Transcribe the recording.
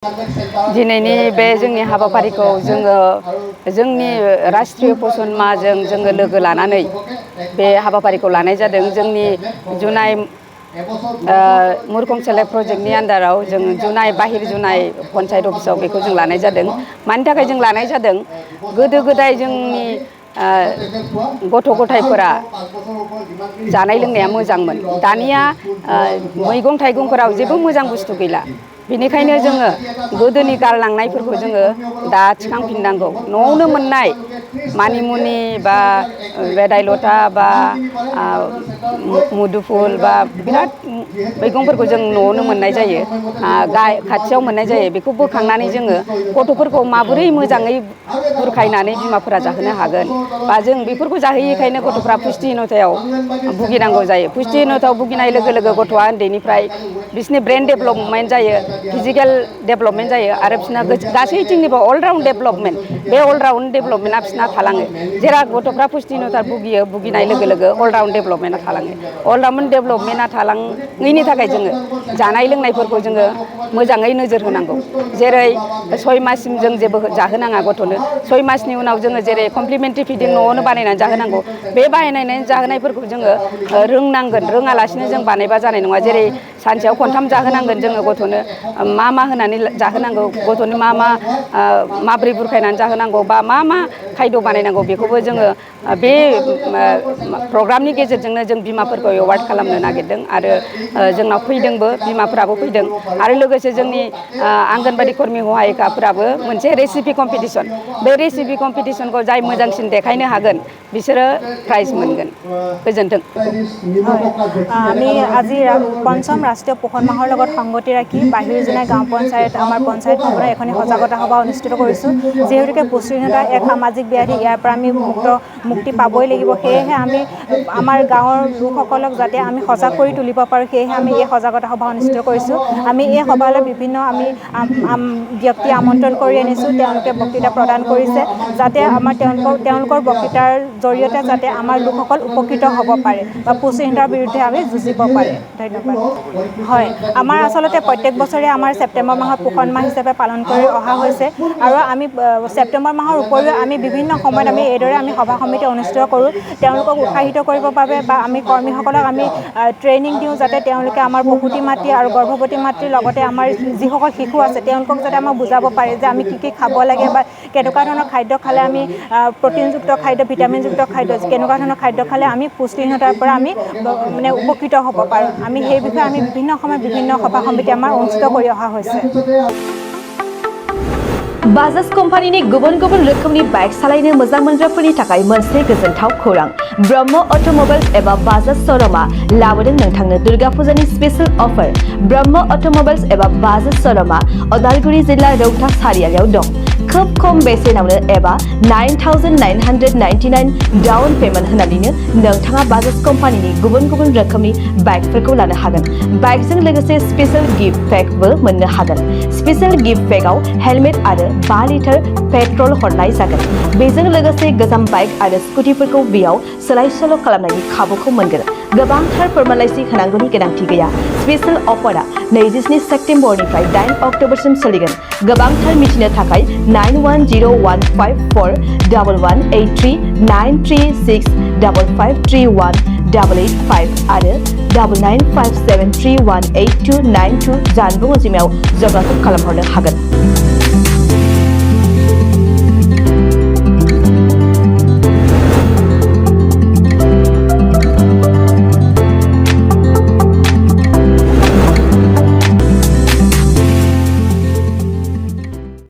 दिनैनि बे जोंनि हाबाफारिखौ जोंनि राष्ट्रीय पोषण माहजों जोङो लोगो लानानै बे हाबाफारिखौ लानाय जादों। जोंनि जुनाय मुरखं सेलेक्ट प्रजेक्टनि आन्दाराव जों जुनाय बाहिर जुनाय पन्चायत अफिसाव बेखौ जों लानाय जादों। मानि थाखाय जों लानाय जादों? गोदो गोदाय जोंनि गथ' गथायफोरा जानाय लोंनाया मोजांमोन। दानिया मैगं थाइगंफोराव जेबो मोजां बुस्थु गैला। बेनिखायनो जोङो गोदोनि गारलांनायफोरखौ जोङो दा थिखांफिननांगौ। न'आवनो मोननाय मानिमुनि बा भेदायलता बा मुदुफुल बा बिराद मैगंफोरखौ जों न'आवनो मोननाय जायो। खाथियाव मोननाय जायो। बेखौ बोखांनानै जोङो गथ'फोरखौ माबोरै मोजाङै बुरखायनानै बिमाफोरा जाहोनो हागोन बा जों बेफोरखौ जाहोयैखायनो गथ'फ्रा पुष्टिहीनतायाव भुगिनांगौ जायो। पुष्टिहीनतायाव भुगिनाय लोगो लोगो गथ'आ उन्दैनिफ्राय बिसोरनि ब्रेन डेभेलपमेन्ट जायो, फिजिकेल डेभेलपमेन्ट जायो आरो बिसोरना गासैथिंनिबो अलराउन्ड डेभेलपमेन्ट, बे अलराउन्ड डेभेलपमेन्टआ बिसोरना थालाङो। जेराव गथ'फ्रा पुष्टिहीनता भुगिनाय लोगो लोगो अलराउन्ड डेभेलपमेन्टआ थालाङो। अलराउन्ड डेभेलपमेन्टआ थालाङैनि थाखाय जोङो जानाय लोंनायफोरखौ जोङो मोजाङै नोजोर होनांगौ। जेरै 6 माससिम जों जेबो जाहोनाङा गथ'नो। 6 मासनि उनाव जोङो जेरै कमप्लिमेन्टारि फिडिं न'आवनो बानायनानै जाहोनांगौ। बे बानायनानै जाहोनायफोरखौ जोङो रोंनांगोन। रोङालासिनो जों बानायबा जानाय नङा। जेरै सानसेयाव खनथाम जाहोनांगोन जोङो गथ'नो। मा होनानै जाहोनांगौ, गथ'नो माबोरै बुरखायनानै जाहोनांगौ बा मा खायद' बानायनांगौ, बेखौबो जोङो बे प्रग्रामनि गेजेरजोंनो जों बिमाफोरखौ एवार्ड खालामनो नागिरदों आरो जोंनाव फैदोंबो, बिमाफ्राबो फैदों आरो लोगोसे जोंनि आंगनबादि कर्मि सहायिकाफोराबो मोनसे रेसिपि कम्पिटिसन, बे रेसिपि कम्पिटिसनखौ जाय मोजांसिन देखायनो हागोन बिसोरो प्राइज मोनगोन। गोजोन्थों। আমি আজি পঞ্চম ৰাষ্ট্ৰীয় পোষণ মাহৰ লগত সংগতি ৰাখি বাহিৰ জোনাই গাঁও পঞ্চায়ত আমাৰ পঞ্চায়ত ভৱনত এখনি সজাগতা সভা অনুষ্ঠিত কৰিছোঁ। যিহেতুকে পুষ্টিহীনতা এক সামাজিক ব্যাধি, ইয়াৰ পৰা আমি মুক্তি পাবই লাগিব। সেয়েহে আমি আমাৰ গাঁৱৰ লোকসকলক যাতে আমি সজাগ কৰি তুলিব পাৰোঁ, সেয়েহে আমি এই সজাগতা সভা অনুষ্ঠিত কৰিছোঁ। আমি এই সভালৈ বিভিন্ন ব্যক্তি আমন্ত্ৰণ কৰি আনিছোঁ। তেওঁলোকে বক্তৃতা প্ৰদান কৰিছে যাতে তেওঁলোকৰ বক্তৃতাৰ জৰিয়তে যাতে আমাৰ লোকসকল উপকৃত হ'ব পাৰে বা পুষ্টিহীনতাৰ বিৰুদ্ধে আমি যুঁজিব পাৰে। ধন্যবাদ। হয়, আমাৰ আচলতে প্ৰত্যেক বছৰে আমাৰ ছেপ্টেম্বৰ মাহত পোষণ মাহ হিচাপে পালন কৰি অহা হৈছে আৰু আমি ছেপ্টেম্বৰ মাহৰ উপৰিও আমি বিভিন্ন সময়ত এইদৰে সভা সমিতি অনুষ্ঠিত কৰোঁ। তেওঁলোকক উৎসাহিত কৰিবৰ বাবে বা আমি কৰ্মীসকলক আমি ট্ৰেইনিং দিওঁ যাতে তেওঁলোকে আমাৰ প্ৰসূতি মাতৃ আৰু গৰ্ভৱতী মাতৃৰ লগতে আমাৰ যিসকল শিশু আছে তেওঁলোকক যাতে আমাক বুজাব পাৰে যে আমি কি খাব লাগে বা কেনেকুৱা ধৰণৰ খাদ্য খালে আমি প্ৰটিনযুক্ত খাদ্য, ভিটামিনযুক্ত খাদ্য, কেনেকুৱা ধৰণৰ খাদ্য খালে আমি পুষ্টিহীনতাৰ পৰা আমি উপকৃত হ'ব পাৰোঁ। আমি সেই বিষয়ে বিভিন্ন সময়ত বিভিন্ন সভা সমিতি আমাৰ অনুষ্ঠিত কৰি অহা হৈছে। बाजाज कम्पानिनि गुबुन गुबुन रोखोमनि बाइक सालायनो मोजां मोनग्राफोरनि थाखाय मोनसे गोजोनथाव खौरां। ब्रह्म अट'मबाइल्स एबा बाजाज श'रुमआ लाबोदों नोंथांनो दुर्गा फुजानि स्पेशल अफार। ब्रह्म अट'मबाइल्स एबा बाजाज श'रुमआ उदालगुरि जिल्ला रौता सारियालियाव दं। खोब खम बेसेनावनो एबा 9,999 डाउन पेमेन्ट होनानैनो नोंथाङा बाजाज कम्पानिनि गुबुन गुबुन रोखोमनि बाइकफोरखौ लानो हागोन। बाइकजों लोगोसे स्पेशल गिफ्ट पेकबो मोननो हागोन। स्पेशल गिफ्ट पेकआव हेलमेट आरो 5 लिटार पेट्रल हरनाय जागोन। बेजों लोगोसे गोजाम बाइक आरो स्कुटिफोरखौ बेयाव सोलाय सोल' खालामनायनि खाबुखौ मोनगोन। गोबांथार फोरमानलाइसि होनांगौनि गोनांथि गैया। स्पेशल अफारा 27 सेप्तेम्बरनिफ्राय 8 अक्ट'बरसिम सोलिगोन। गोबांथार मिथिनो थाखाय 9101541183 93655318885 आरो 9957318292 जानबुं अनजिमायाव जगाजग खालामहरनो हागोन।